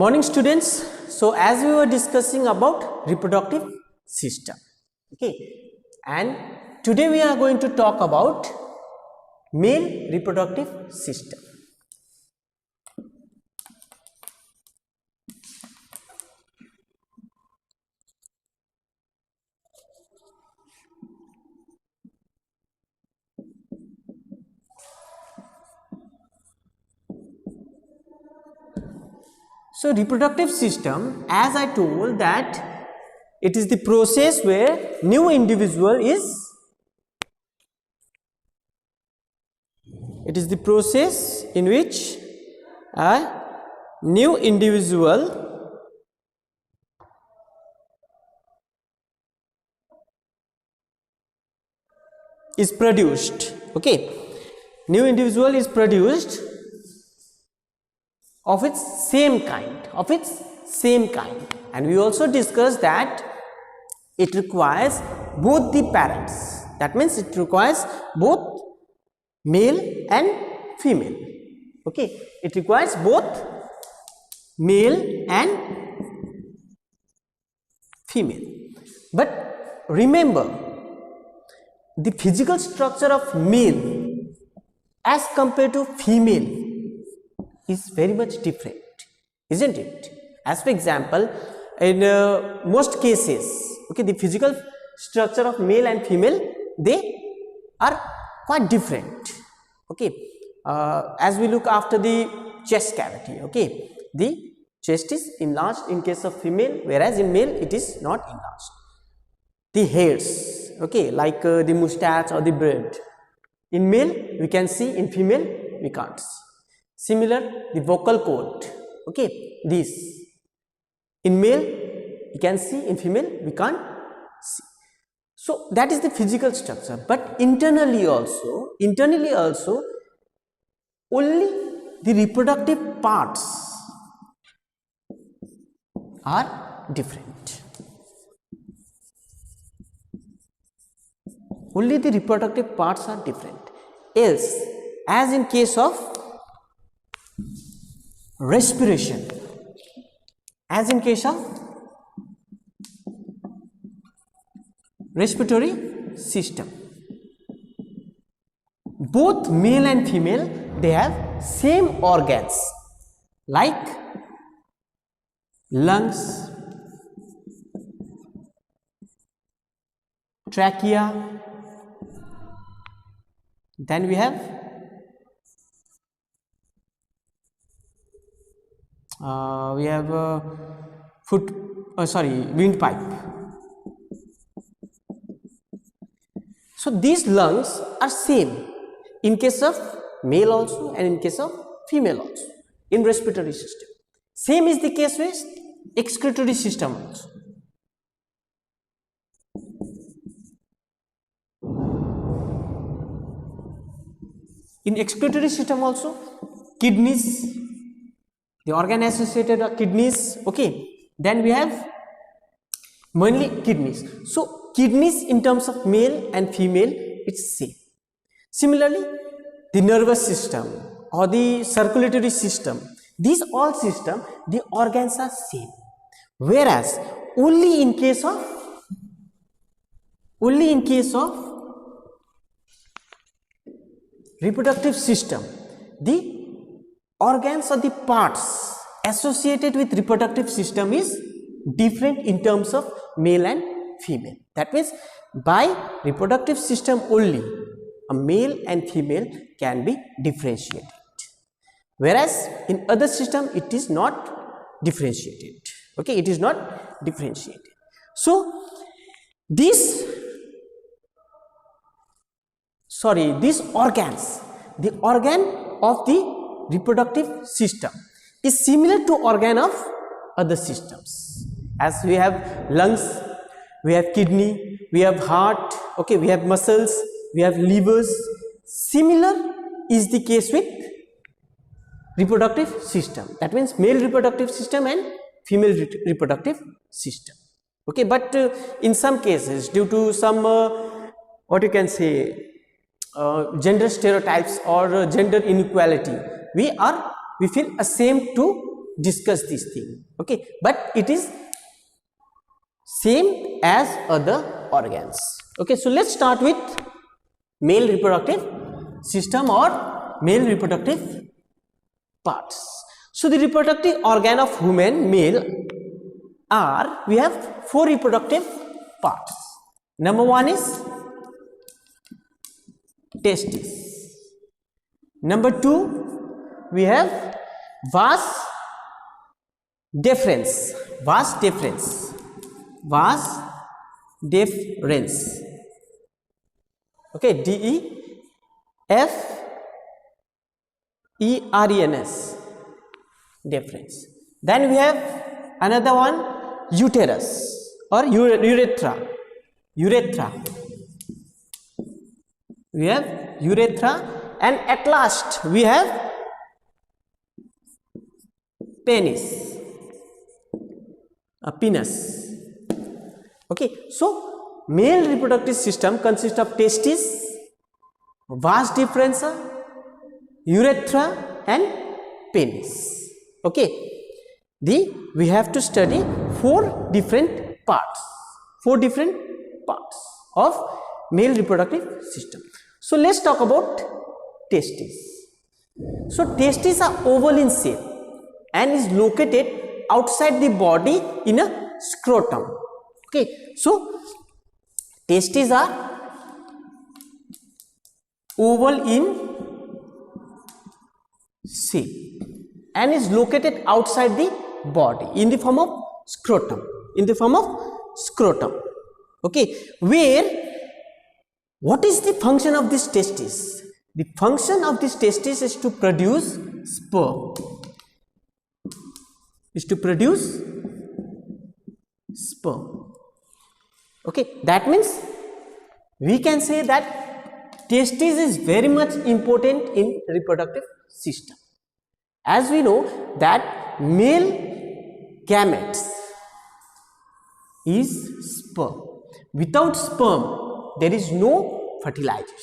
Morning students. So as we were discussing about reproductive system, okay, and today we are going to talk about male reproductive system. So reproductive system, as I told, that it is the process where new individual is, it is the process in which a new individual is produced. Okay, new individual is produced of its same kind, and we also discussed that it requires both the parents. That means it requires both male and female. Okay, it requires both male and female. But remember, the physical structure of male as compared to female is very much different, isn't it? As for example, in most cases, okay, the physical structure of male and female, they are quite different. Okay, as we look after the chest cavity, okay, the chest is enlarged in case of female, whereas in male it is not enlarged. The hairs, okay, like the mustache or the beard, in male we can see, in female we can't see. Similar, the vocal cord, okay, this in male you can see, in female we can't see. So that is the physical structure. But internally also only the reproductive parts are different. Only the reproductive parts are different. Else, as in case of respiration, as in case of respiratory system, both male and female, they have same organs like lungs, trachea, then we have windpipe. So these lungs are same in case of male also and in case of female also in respiratory system. Same is the case with excretory system also. In excretory system also, kidneys, the organ associated are kidneys, okay, then we have mainly kidneys. So kidneys in terms of male and female, it's same. Similarly, the nervous system or the circulatory system, these all system, the organs are same, whereas only in case of reproductive system, the organs or the parts associated with reproductive system is different in terms of male and female. That means by reproductive system only a male and female can be differentiated, whereas in other system it is not differentiated. Okay, it is not differentiated. So these organs, the organ of the reproductive system is similar to organ of other systems. As we have lungs, we have kidney, we have heart, okay, we have muscles, we have livers. Similar is the case with reproductive system. That means male reproductive system and female reproductive system. Okay, but in some cases, due to some what you can say, gender stereotypes or gender inequality, we feel ashamed to discuss this thing. Okay, but it is same as other organs. Okay, so let's start with male reproductive system or male reproductive parts. So the reproductive organ of human male are, we have 4 reproductive parts. Number 1 is testis. Number 2 we have vas deferens. Vas deferens. Vas deferens. Okay, DEFERENS, deferens. Then we have another one, uterus or urethra. Urethra. We have urethra, and at last we have penis, a penis. Okay, so male reproductive system consists of testis, vas deferens, urethra and penis. Okay, we have to study 4 different parts of male reproductive system. So let's talk about testis. So testes are oval in shape and is located outside the body in a scrotum. Okay, so testes are oval in shape and is located outside the body in the form of scrotum. Okay, where what is the function of this testis? The function of this testis is to produce sperm. Okay, that means we can say that testis is very much important in reproductive system. As we know that male gametes is sperm. Without sperm there is no fertilization.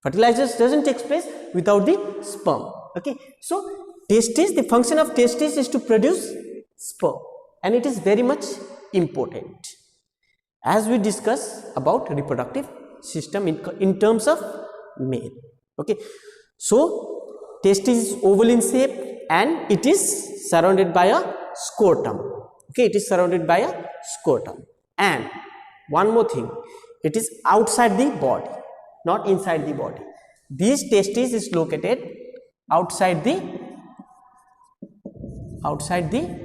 Fertilization doesn't take place without the sperm. Okay, so testis, the function of testis is to produce sperm, and it is very much important as we discuss about reproductive system in terms of male. Okay, so testis is oval in shape and it is surrounded by a scrotum. Okay, it is surrounded by a scrotum. And one more thing, it is outside the body, not inside the body. This testis is located outside the body.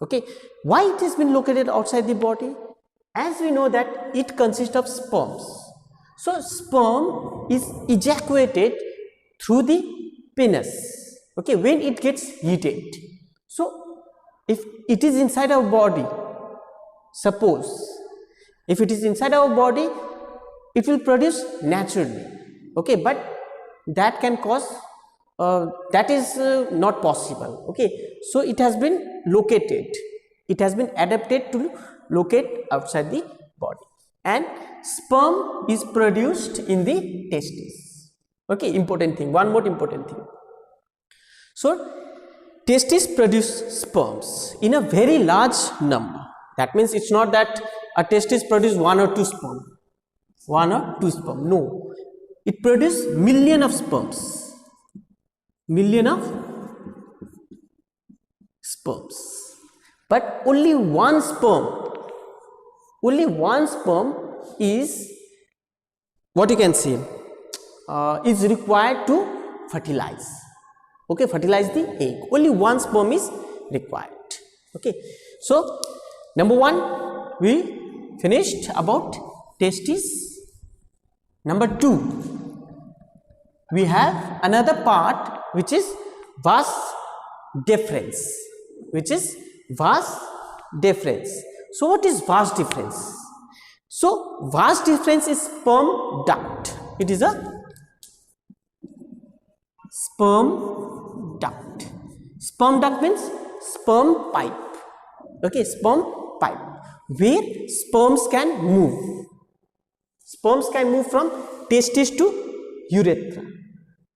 Okay, why it has been located outside the body? As we know that it consists of sperms. So sperm is ejaculated through the penis. Okay, when it gets heated. So if it is inside our body, suppose if it is inside our body, it will produce naturally. Okay, but that can cause that is not possible. Okay, so it has been located, it has been adapted to locate outside the body, and sperm is produced in the testis. Okay, important thing, one more important thing. So testis produce sperms in a very large number. That means it's not that a testis produce 1 or 2 sperm. No, it produces million of sperms. But only one sperm is, what you can say, is required to fertilize. Okay, fertilize the egg. Only one sperm is required. Okay, so number 1 we finished about testis. Number 2, we have another part which is vas deferens. So what is vas deferens? So vas deferens is sperm duct. It is a sperm duct. Sperm duct means sperm pipe. Okay, sperm pipe where sperms can move. Sperms can move from testis to urethra.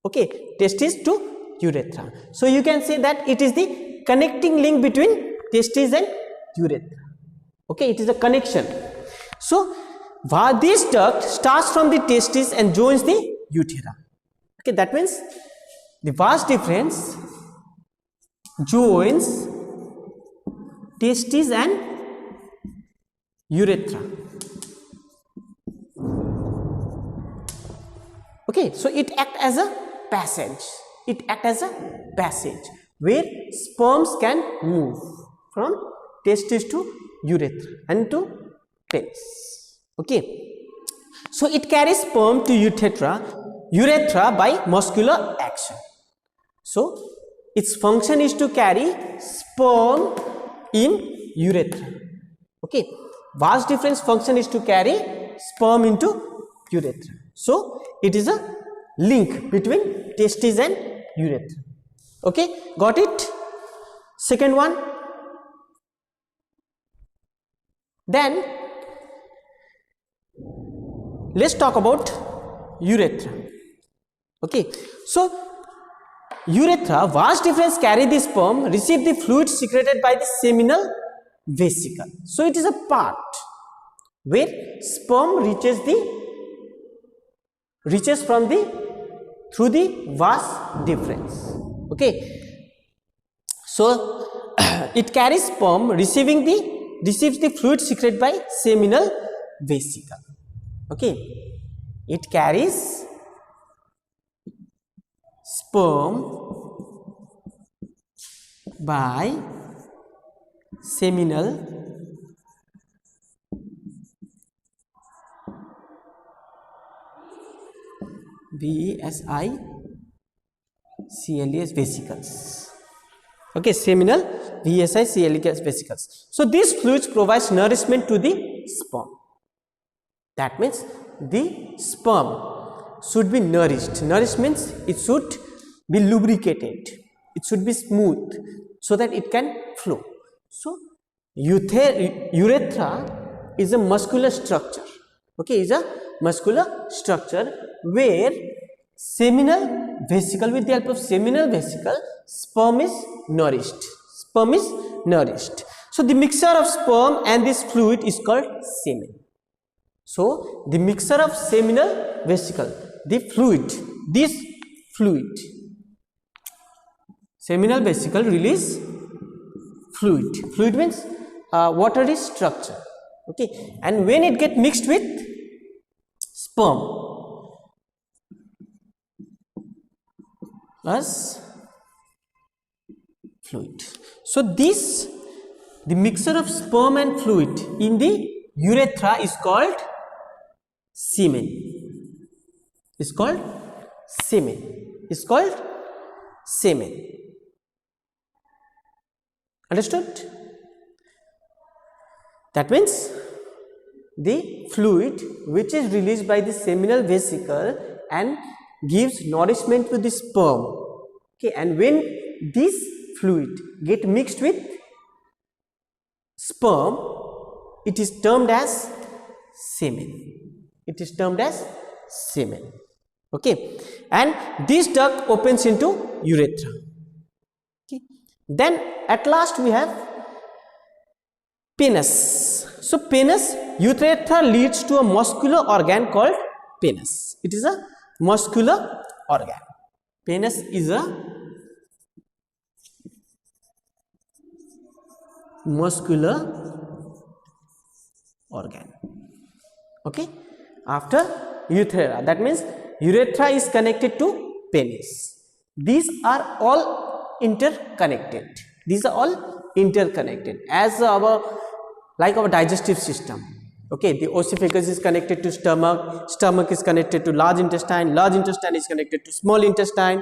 Okay, testis to urethra. So you can say that it is the connecting link between testes and urethra. Okay, it is a connection. So this duct starts from the testis and joins the urethra. Okay, that means the vas deferens joins testis and urethra. Okay, so it acts as a passage. It acts as a passage where sperms can move from testis to urethra and to penis. Okay, so it carries sperm to urethra by muscular action. So its function is to carry sperm in urethra. Okay, vas deferens function is to carry sperm into urethra. So it is a link between testis and urethra. Okay, got it? Second one. Then let's talk about urethra. Okay, so urethra, vas deferens carry the sperm, receive the fluid secreted by the seminal vesicle. So it is a part where sperm reaches through the vas deferens. Okay, so it carries sperm, receives the fluid secreted by seminal vesicle. Okay, it carries sperm by seminal vesicles. Okay, seminal vesicles. So these fluids provides nourishment to the sperm. That means the sperm should be nourished. Nourished means it should be lubricated. It should be smooth so that it can flow. So urethra is a muscular structure. Okay, is a muscular structure where seminal vesicle, with the help of seminal vesicle, sperm is nourished. Sperm is nourished. So the mixture of sperm and this fluid is called semen. So the mixture of seminal vesicle, this fluid, seminal vesicle release fluid. Fluid means watery structure. Okay, and when it get mixed with sperm plus fluid. So the mixture of sperm and fluid in the urethra is called semen. Is called semen. Understood? That means the fluid which is released by the seminal vesicle and gives nourishment to the sperm. Okay, and when this fluid get mixed with sperm, it is termed as semen. It is termed as semen. Okay, and this duct opens into urethra. Okay, then at last we have penis. So penis, urethra leads to a muscular organ called penis. It is a muscular organ. Penis is a muscular organ. Okay, after urethra, that means urethra is connected to penis. These are all interconnected. As our digestive system. Okay, the oesophagus is connected to stomach, stomach is connected to large intestine is connected to small intestine.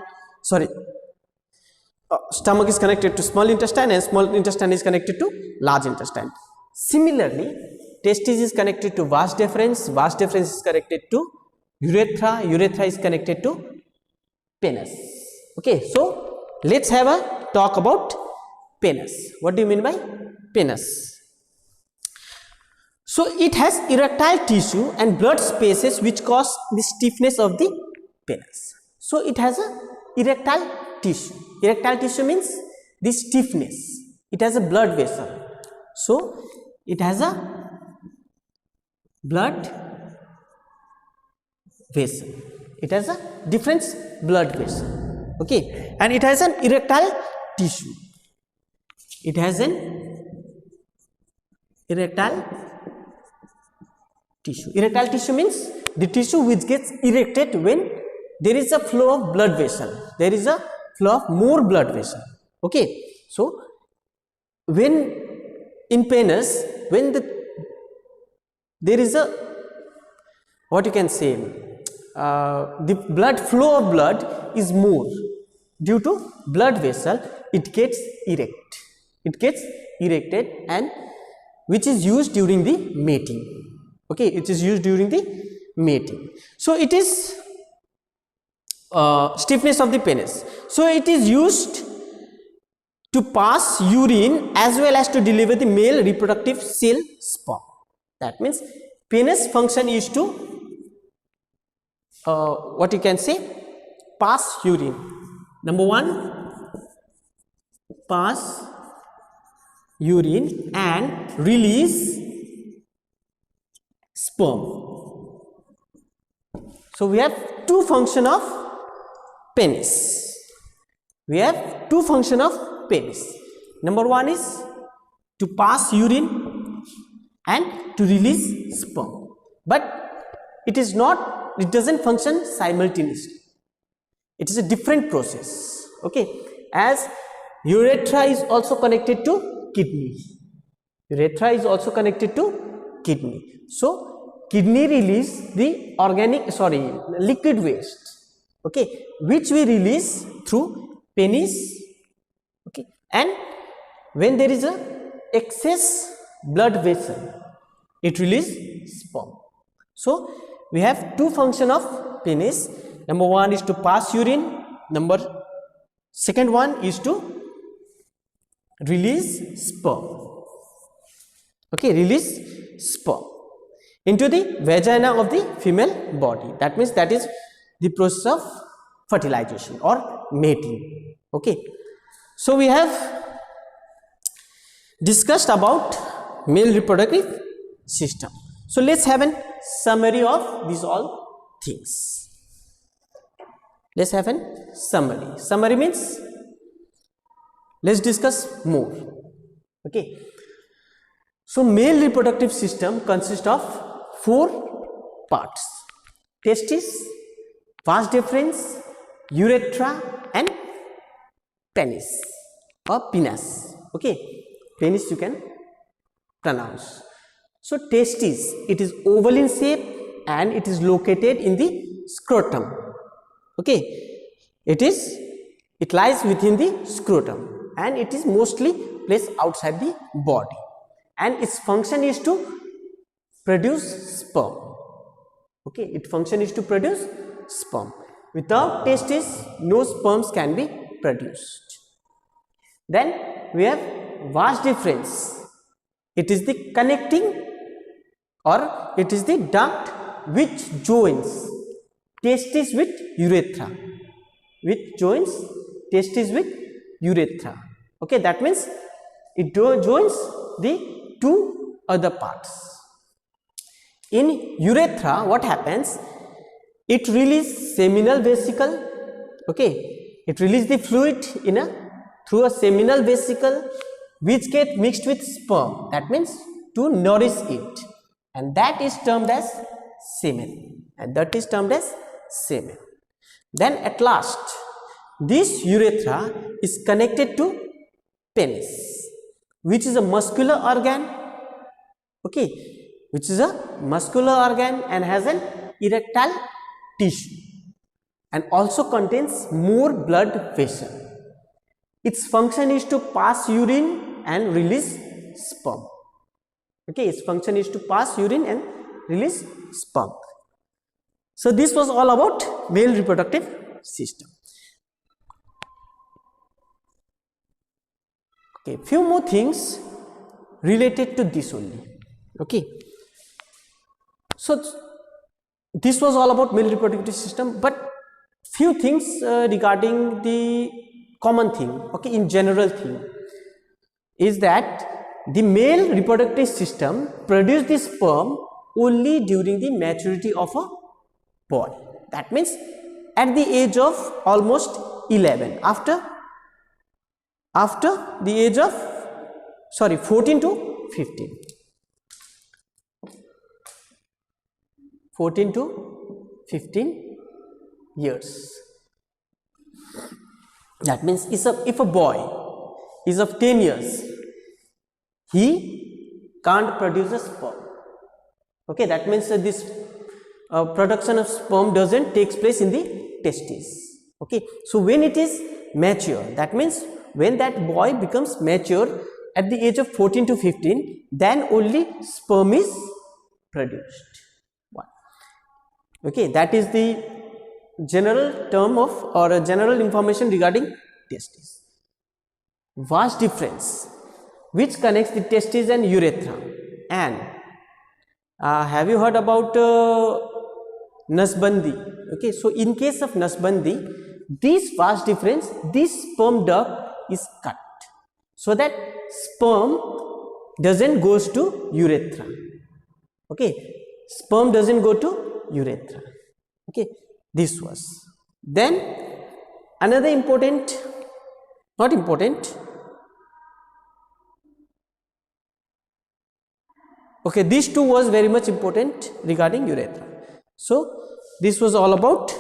Stomach is connected to small intestine and small intestine is connected to large intestine. Similarly, testis is connected to vas deferens is connected to urethra is connected to penis. Okay, so let's have a talk about penis. What do you mean by penis? So it has erectile tissue and blood spaces which cause the stiffness of the penis. So it has a erectile tissue. Erectile tissue means the stiffness. It has a blood vessel. So it has a blood vessel. It has a different blood vessel. Okay, and it has an erectile tissue. It has an erectile tissue. Erectile tissue means the tissue which gets erected when there is a flow of blood vessel. There is a flow of more blood vessel. Okay, so when in penis, when there is a, what you can say, the blood flow of blood is more due to blood vessel, it gets erect. It gets erected, and which is used during the mating. Okay, it is used during the mating. So it is stiffness of the penis. So it is used to pass urine as well as to deliver the male reproductive cell sperm. That means penis function is to what you can say, pass urine. Number one, pass urine and release sperm. So we have two function of penis. We have two function of penis. Number one is to pass urine and to release sperm. But it is not, it doesn't function simultaneously. It is a different process. Okay, as urethra is also connected to kidney. Urethra is also connected to kidney. So kidney release the liquid waste. Okay, which we release through penis. Okay, and when there is a excess blood vessel, it releases sperm. So we have two function of penis. Number one is to pass urine. Second one is to release sperm. Okay, release sperm into the vagina of the female body. That means that is the process of fertilization or mating. Okay, so we have discussed about male reproductive system. So let's have a summary of these all things. Let's have a summary. Summary means let's discuss more. Okay, so male reproductive system consists of 4 parts: testis, vas deferens, urethra and penis or penis. Okay, penis you can pronounce. So testis, it is oval in shape and it is located in the scrotum. Okay, it lies within the scrotum and it is mostly placed outside the body, and its function is to produce sperm. Okay, its function is to produce sperm. Without testis, no sperms can be produced. Then we have vas deferens. It is the connecting, or it is the duct which joins testis with urethra, which joins testis with urethra. Okay, that means it joins the two other parts. In urethra, what happens? It releases seminal vesicle. Okay, it releases the fluid through a seminal vesicle which get mixed with sperm. That means to nourish it, and that is termed as semen. Then at last, this urethra is connected to penis, which is a muscular organ. Okay, which is a muscular organ and has an erectile tissue and also contains more blood vessel. Its function is to pass urine and release sperm. Okay, its function is to pass urine and release sperm. So this was all about male reproductive system. Okay, few more things related to this only. Okay, so this was all about male reproductive system, but few things regarding the common thing, okay, in general thing, is that the male reproductive system produces the sperm only during the maturity of a boy. That means at the age of almost 11, after the age of 14 to 15. 14 to 15 years. That means if a boy is of 10 years, he can't produce a sperm. Okay, that means this production of sperm doesn't takes place in the testes. Okay, so when it is mature, that means when that boy becomes mature at the age of 14 to 15, then only sperm is produced. Okay, that is the general term of, or a general information regarding testes. Vast difference which connects the testes and urethra. And have you heard about Nasbandi? Okay, so in case of Nasbandi, this vast difference, this sperm duct is cut so that sperm doesn't goes to urethra. Okay, sperm doesn't go to urethra. Okay, this was. Then another important, not important, okay, these two was very much important regarding urethra. So this was all about